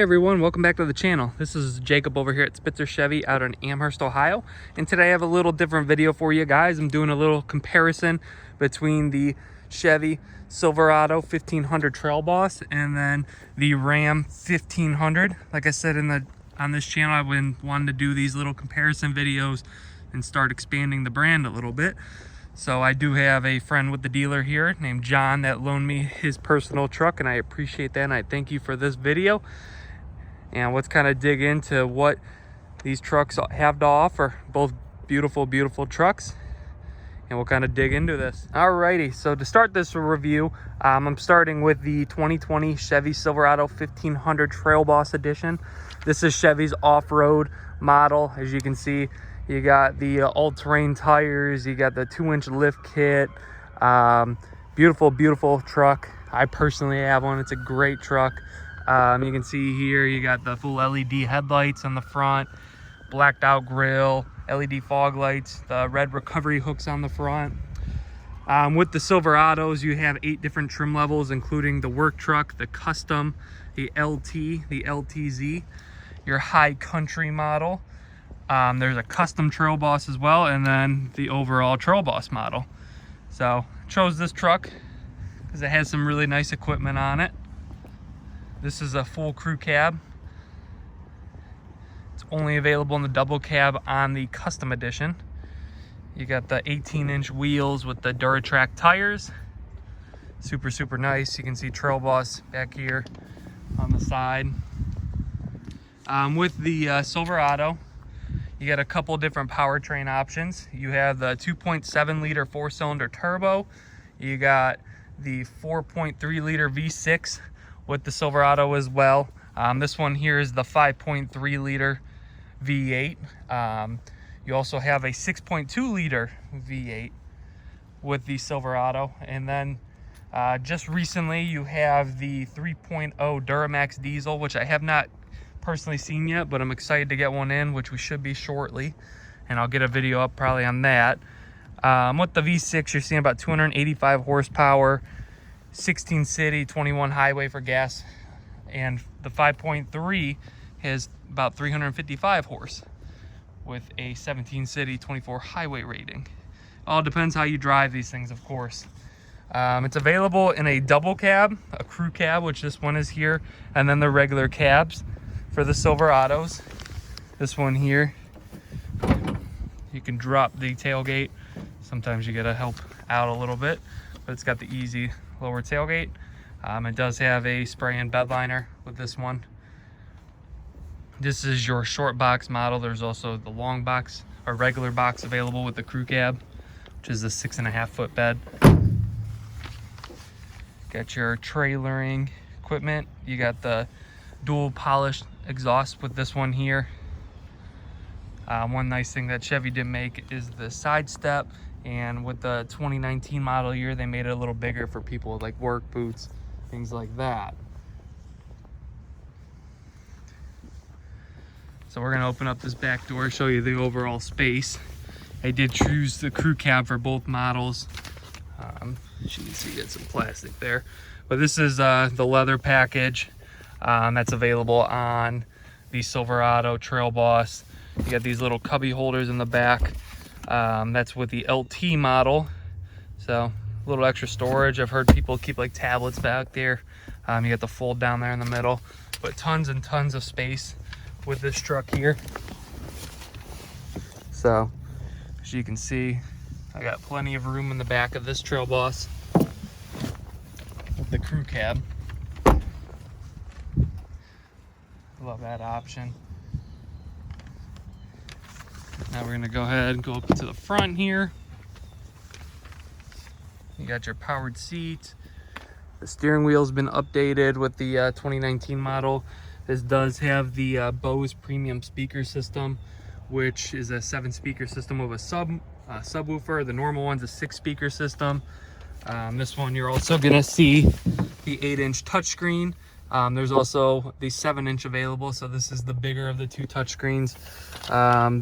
everyone, welcome back to the channel. This is Jacob over here at Spitzer Chevy out in Amherst, Ohio. And today I have a little different video for you guys. I'm doing a little comparison between the Chevy Silverado 1500 Trail Boss and then the Ram 1500. Like I said on this channel, I've been wanting to do these little comparison videos and start expanding the brand a little bit. So I do have a friend with the dealer here named John that loaned me his personal truck, and I appreciate that, and I thank you for this video. And let's kind of dig into what these trucks have to offer. Both beautiful, beautiful trucks, and we'll kind of dig into this. Alrighty, so to start this review, I'm starting with the 2020 Chevy Silverado 1500 Trail Boss Edition. This is Chevy's off-road model. As you can see, you got the all-terrain tires, you got the 2-inch lift kit. Beautiful, beautiful truck. I personally have one. It's a great truck. You can see here you got the full LED headlights on the front, blacked out grille, LED fog lights, the red recovery hooks on the front. With the Silverados, you have 8 different trim levels, including the work truck, the custom, the LT, the LTZ, your high country model. There's a custom Trail Boss as well, and then the overall Trail Boss model. So chose this truck because it has some really nice equipment on it. This is a full crew cab. It's only available in the double cab on the custom edition. You got the 18-inch wheels with the Duratrack tires. Super, super nice. You can see Trail Boss back here on the side. With the Silverado, you got a couple different powertrain options. You have the 2.7 liter 4-cylinder turbo. You got the 4.3 liter V6 with the Silverado as well. This one here is the 5.3 liter V8. You also have a 6.2 liter V8 with the Silverado. And then just recently you have the 3.0 Duramax diesel, which I have not personally seen yet, but I'm excited to get one in, which we should be shortly, and I'll get a video up probably on that. With the V6, you're seeing about 285 horsepower, 16 city, 21 highway for gas, and the 5.3 has about 355 horse with a 17 city, 24 highway rating. All depends how you drive these things, of course. It's available in a double cab, a crew cab, which this one is here, and then the regular cabs. For the Silverados, this one here, you can drop the tailgate. Sometimes you gotta help out a little bit, but it's got the easy lower tailgate. It does have a spray and bed liner with this one. This is your short box model. There's also the long box or regular box available with the crew cab, which is a 6.5 foot bed. Got your trailering equipment. You got the dual polished exhaust with this one here. One nice thing that Chevy did make is the side step, and with the 2019 model year they made it a little bigger for people with like work boots, things like that. So we're gonna open up this back door, show you the overall space. I did choose the crew cab for both models. As you can see, you got some plastic there, but this is the leather package. That's available on the Silverado Trail Boss. You got these little cubby holders in the back. That's with the LT model, so a little extra storage. I've heard people keep like tablets back there. You got the fold down there in the middle, but tons and tons of space with this truck here. So as you can see, I got plenty of room in the back of this Trail Boss with the crew cab. Love that option. Now we're gonna go ahead and go up to the front here. You got your powered seat. The steering wheel's been updated with the 2019 model. This does have the Bose premium speaker system, which is a 7-speaker system with a subwoofer. The normal one's a 6-speaker system. This one you're also gonna see the 8-inch touchscreen. There's also the 7-inch available, so this is the bigger of the 2 touchscreens.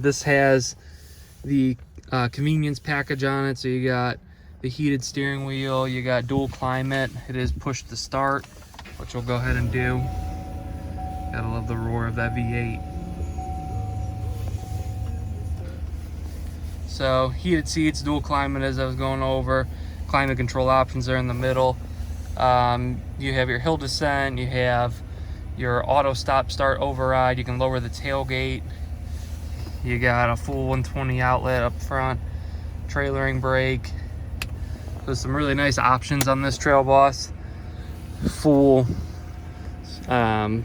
This has the convenience package on it, so you got the heated steering wheel, you got dual climate. It is push to start, which we'll go ahead and do. Gotta love the roar of that V8. So heated seats, dual climate as I was going over. Climate control options are in the middle. You have your hill descent, you have your auto stop start override, you can lower the tailgate. You got a full 120 outlet up front, trailering brake. There's some really nice options on this Trail Boss. Full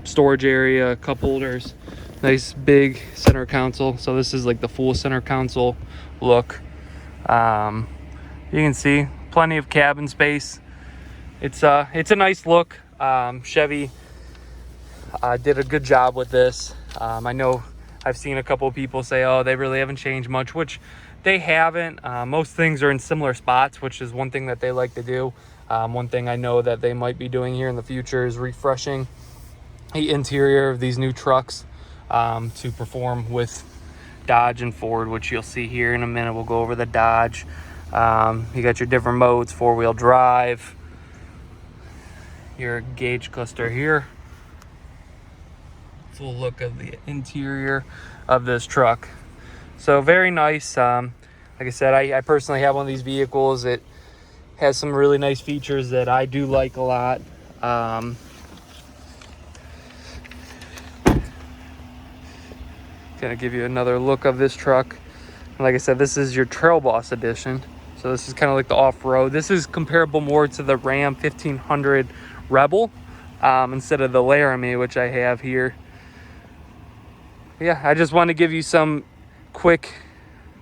storage area, cup holders, nice big center console. So this is like the full center console look. You can see plenty of cabin space. It's a nice look. Chevy did a good job with this. I know I've seen a couple of people say, oh, they really haven't changed much, which they haven't. Most things are in similar spots, which is one thing that they like to do. One thing I know that they might be doing here in the future is refreshing the interior of these new trucks to perform with Dodge and Ford, which you'll see here in a minute. We'll go over the Dodge. You got your different modes, four-wheel drive, your gauge cluster here. Full look of the interior of this truck. So very nice. Like I said, I personally have one of these vehicles. It has some really nice features that I do like a lot. Gonna give you another look of this truck. And like I said, this is your Trail Boss edition. So this is kind of like the off-road. This is comparable more to the Ram 1500 Rebel instead of the Laramie, which I have here. Yeah, I just want to give you some quick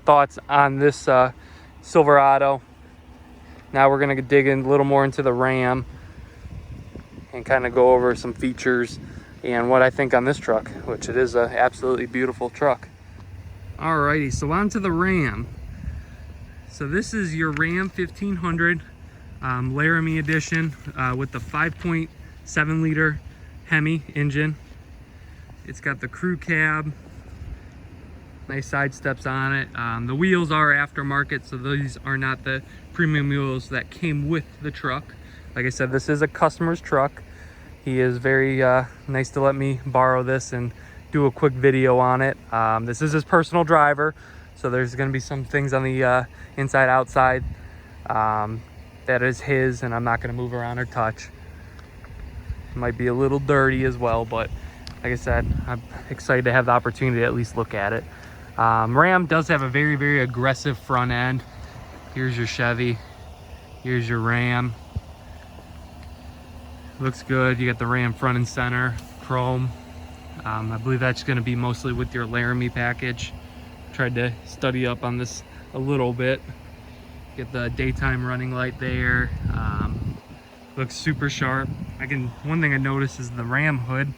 thoughts on this Silverado. Now we're gonna dig in a little more into the Ram and kind of go over some features and what I think on this truck, which it is an absolutely beautiful truck. Alrighty, so on to the Ram. So this is your Ram 1500 Laramie edition with the 5.7 liter Hemi engine. It's got the crew cab, nice side steps on it. The wheels are aftermarket, so these are not the premium wheels that came with the truck. Like I said, this is a customer's truck. He is very nice to let me borrow this and do a quick video on it. This is his personal driver, so there's going to be some things on the inside outside that is his, and I'm not going to move around or touch. It might be a little dirty as well, but like I said, I'm excited to have the opportunity to at least look at it. Ram does have a very, very aggressive front end. Here's your Chevy. Here's your Ram. Looks good. You got the Ram front and center, chrome. I believe that's going to be mostly with your Laramie package. Tried to study up on this a little bit. Get the daytime running light there. Looks super sharp. One thing I noticed is the Ram hood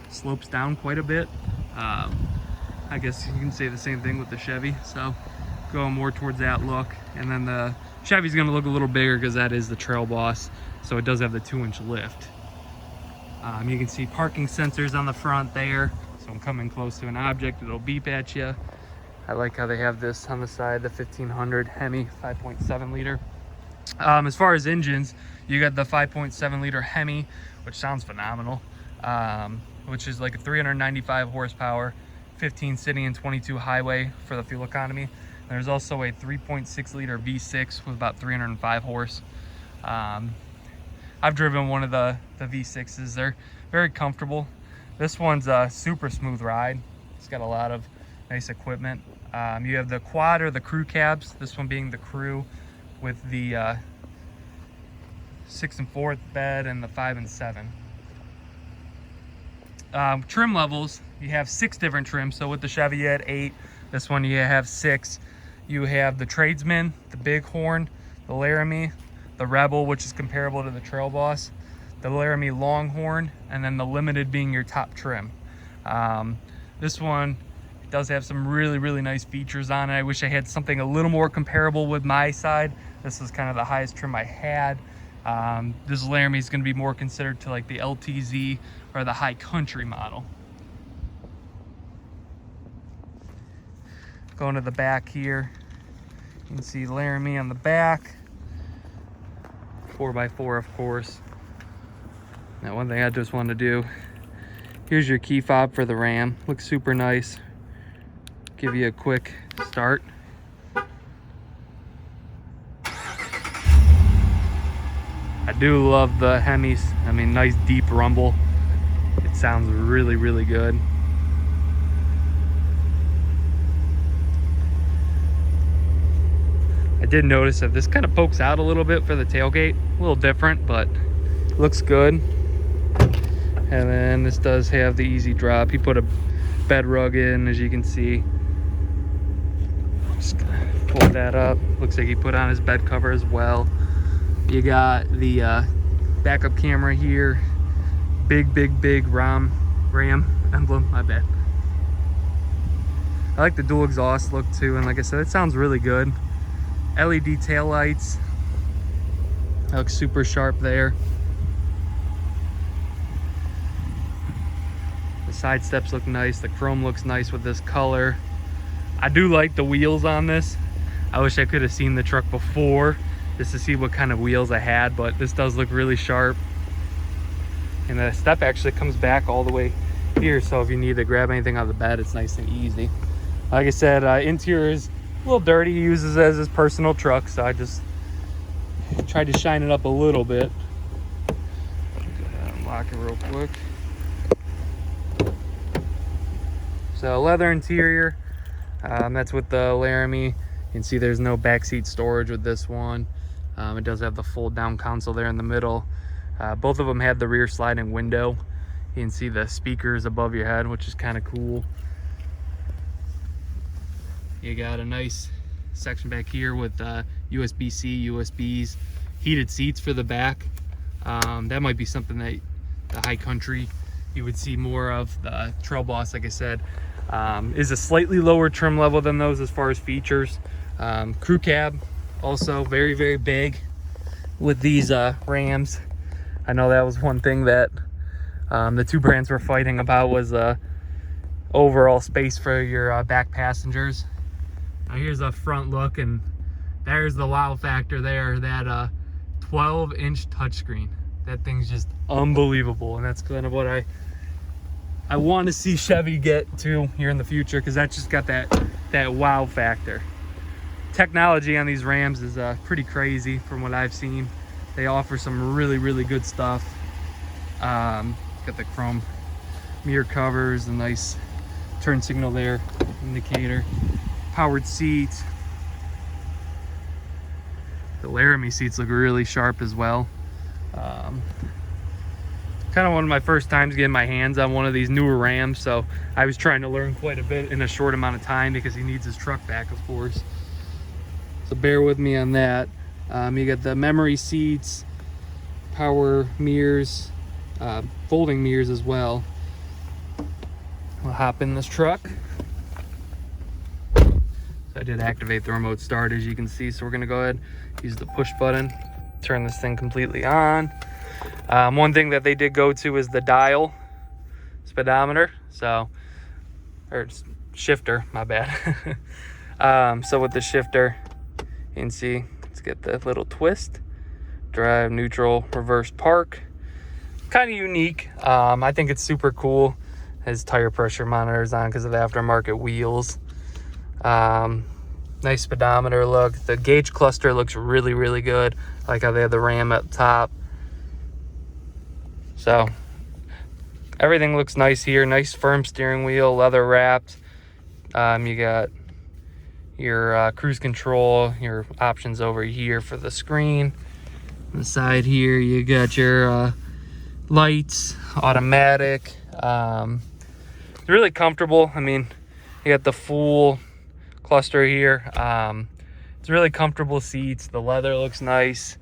slopes down quite a bit. I guess you can say the same thing with the Chevy, so going more towards that look. And then the Chevy's gonna look a little bigger because that is the Trail Boss, so it does have the 2-inch lift. You can see parking sensors on the front there, so I'm coming close to an object, it'll beep at you. I like how they have this on the side, the 1500 Hemi 5.7 liter. As far as engines, you got the 5.7 liter Hemi, which sounds phenomenal, which is like a 395 horsepower, 15 city and 22 highway for the fuel economy. There's also a 3.6 liter V6 with about 305 horse. I've driven one of the V6s. They're very comfortable. This one's a super smooth ride. It's got a lot of nice equipment. You have the quad or the crew cabs, this one being the crew with the 6 and 4 bed and the 5 and 7. Trim levels, you have 6 different trims. So with the Chevy you had 8, this one you have 6. You have the Tradesman, the Bighorn, the Laramie, the Rebel, which is comparable to the Trail Boss, the Laramie Longhorn, and then the Limited being your top trim. This one does have some really, really nice features on it. I wish I had something a little more comparable with my side. This is kind of the highest trim I had. This Laramie is going to be more considered to like the LTZ or the High Country model. Going to the back here, you can see Laramie on the back, 4x4 of course. Now one thing I just wanted to do Here's your key fob for the Ram. Looks super nice. Give you a quick start. I do love the Hemis. I mean, nice deep rumble. It sounds really, really good. I did notice that this kind of pokes out a little bit for the tailgate. A little different, but looks good. And then this does have the easy drop. He put a bed rug in, as you can see. Just pull that up. Looks like he put on his bed cover as well. You got the backup camera here. Big Ram emblem, my bad. I like the dual exhaust look too, and like I said, it sounds really good. LED taillights. That looks super sharp there. The side steps look nice. The chrome looks nice with this color. I do like the wheels on this. I wish I could have seen the truck before just to see what kind of wheels I had, but this does look really sharp. And the step actually comes back all the way here, so if you need to grab anything out of the bed, it's nice and easy. Like I said, interior is a little dirty. He uses it as his personal truck, so I just tried to shine it up a little bit. Unlock it real quick. So leather interior, that's with the Laramie. You can see there's no backseat storage with this one. It does have the fold down console there in the middle. Both of them had the rear sliding window. You can see the speakers above your head, which is kind of cool. You got a nice section back here with USB-C, USBs, heated seats for the back. That might be something that the high country you would see more of. The Trail Boss, like I said, is a slightly lower trim level than those as far as features. Crew cab, also very big with these Rams. I know that was one thing that the two brands were fighting about, was overall space for your back passengers. Now here's a front look, and there's the wow factor there, that 12-inch touchscreen. That thing's just unbelievable, and that's kind of what I want to see Chevy get to here in the future, because that's just got that wow factor. Technology on these Rams is pretty crazy from what I've seen. They offer some really good stuff. Got the chrome mirror covers, a nice turn signal there, indicator, powered seats. The Laramie seats look really sharp as well. Kind of one of my first times getting my hands on one of these newer Rams, so I was trying to learn quite a bit in a short amount of time, because he needs his truck back, of course. So bear with me on that. You got the memory seats, power mirrors, folding mirrors as well. We'll hop in this truck. So I did activate the remote start, as you can see, so we're gonna go ahead, use the push button, turn this thing completely on. One thing that they did go to is the dial speedometer, or shifter, my bad. So with the shifter, you can see, let's get the little twist, drive, neutral, reverse, park. Kind of unique. I think it's super cool. Has tire pressure monitors on because of the aftermarket wheels. Nice speedometer look. The gauge cluster looks really good. I like how they have the Ram up top. So everything looks nice here. Nice firm steering wheel, leather wrapped. You got your cruise control, your options over here for the screen. On the side here, you got your lights, automatic. It's really comfortable. I mean, you got the full cluster here. It's really comfortable seats. The leather looks nice.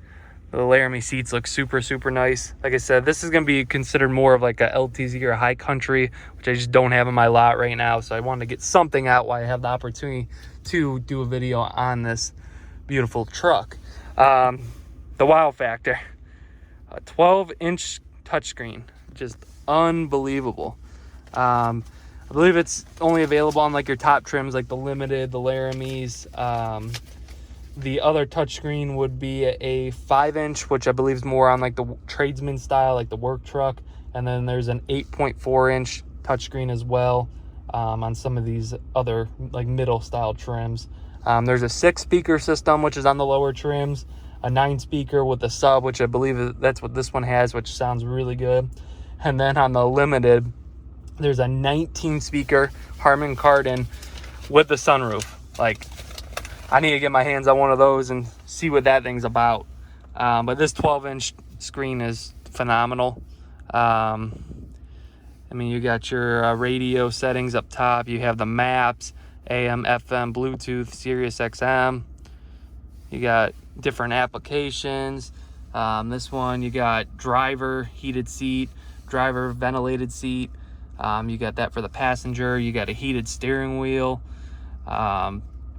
The Laramie seats look super nice. Like I said, this is going to be considered more of like a LTZ or a high country, which I just don't have in my lot right now. So I wanted to get something out while I have the opportunity to do a video on this beautiful truck. The wow factor, a 12-inch touchscreen, just unbelievable. I believe it's only available on like your top trims, like the Limited, the Laramies. The other touchscreen would be a 5-inch, which I believe is more on like the tradesman style, like the work truck. And then there's an 8.4-inch touchscreen as well on some of these other like middle style trims. There's a 6-speaker system, which is on the lower trims, a 9-speaker with a sub, which I believe that's what this one has, which sounds really good. And then on the limited, there's a 19-speaker Harman Kardon with the sunroof. Like, I need to get my hands on one of those and see what that thing's about. But this 12-inch screen is phenomenal. I mean, you got your radio settings up top. You have the maps, AM, FM, Bluetooth, Sirius XM. You got different applications. This one, you got driver heated seat, driver ventilated seat. You got that for the passenger. You got a heated steering wheel.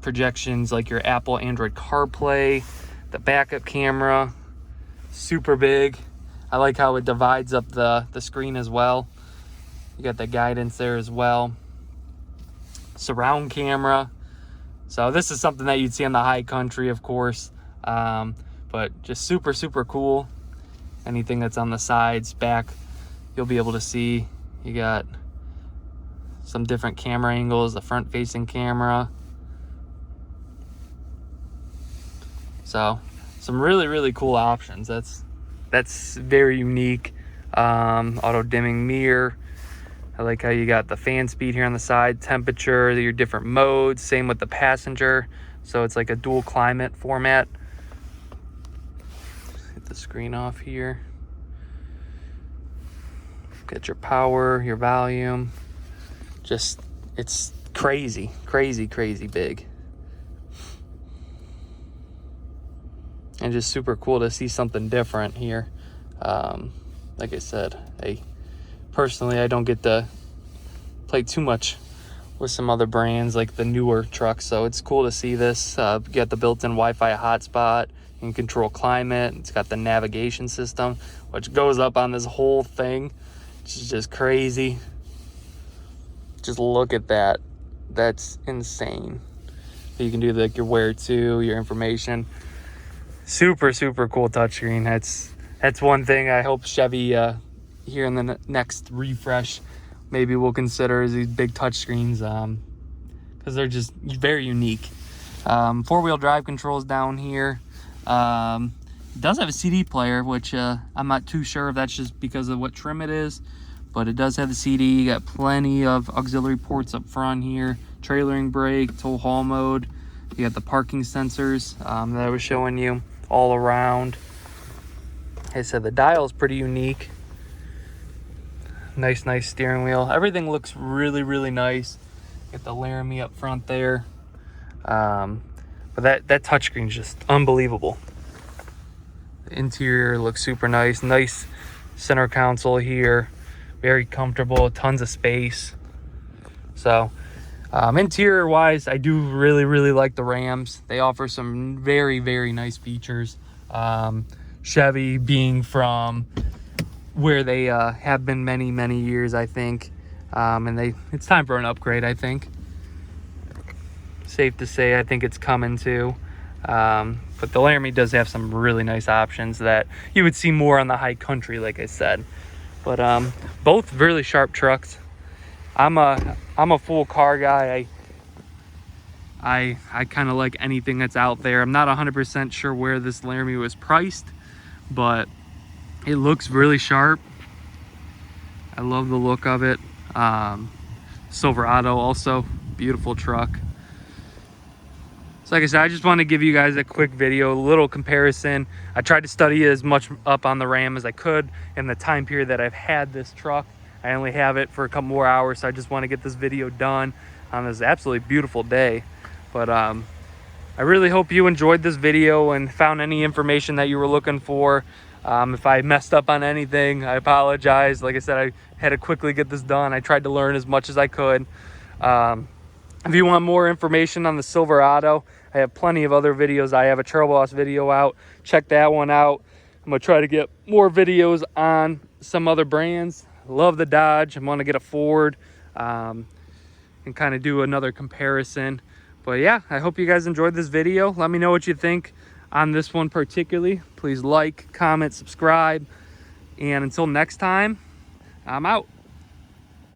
Projections like your Apple Android CarPlay, the backup camera, super big. I like how it divides up the screen as well. You got the guidance there as well. Surround camera. So this is something that you'd see in the high country, of course, but just super, super cool. Anything that's on the sides, back, you'll be able to see. You got some different camera angles, the front facing camera. So some really, really cool options. That's very unique. Auto dimming mirror. I like how you got the fan speed here on the side, temperature, your different modes, same with the passenger. So it's like a dual climate format. Get the screen off here. Get your power, your volume. Just, it's crazy, crazy, crazy big. And just super cool to see something different here. Like I said, personally, I don't get to play too much with some other brands like the newer trucks, so it's cool to see this. You got the built-in Wi-Fi hotspot. You can control climate. It's got the navigation system, which goes up on this whole thing, which is just crazy. Just look at that. That's insane. You can do like your where to, your information. Super, super cool touchscreen. That's one thing I hope Chevy here in the next refresh maybe we'll consider is these big touchscreens, because they're just very unique. 4-wheel drive controls down here. It does have a CD player, which I'm not too sure if that's just because of what trim it is, but it does have the CD. You got plenty of auxiliary ports up front here. Trailering brake, tow haul mode. You got the parking sensors that I was showing you all around. Like I said, the dial is pretty unique. Nice steering wheel. Everything looks really, really nice. Get the Laramie up front there. But that touchscreen is just unbelievable. The interior looks super nice. Nice center console here. Very comfortable. Tons of space. So interior wise, I do really, really like the Rams. They offer some very, very nice features. Chevy being from where they have been many years, I think, and it's time for an upgrade, I think. Safe to say, I think it's coming too. But the Laramie does have some really nice options that you would see more on the high country, like I said. But both really sharp trucks. I'm a full car guy. I kind of like anything that's out there. I'm not 100% sure where this Laramie was priced, but it looks really sharp. I love the look of it. Silverado also, beautiful truck. So like I said, I just want to give you guys a quick video, a little comparison. I tried to study as much up on the Ram as I could in the time period that I've had this truck. I only have it for a couple more hours, so I just want to get this video done on this absolutely beautiful day. But I really hope you enjoyed this video and found any information that you were looking for. If I messed up on anything, I apologize. Like I said, I had to quickly get this done. I tried to learn as much as I could. If you want more information on the Silverado, I have plenty of other videos. I have a Trail Boss video out. Check that one out. I'm going to try to get more videos on some other brands. Love the Dodge. I want to get a Ford and kind of do another comparison. But yeah, I hope you guys enjoyed this video. Let me know what you think on this one particularly. Please like, comment, subscribe. And until next time, I'm out.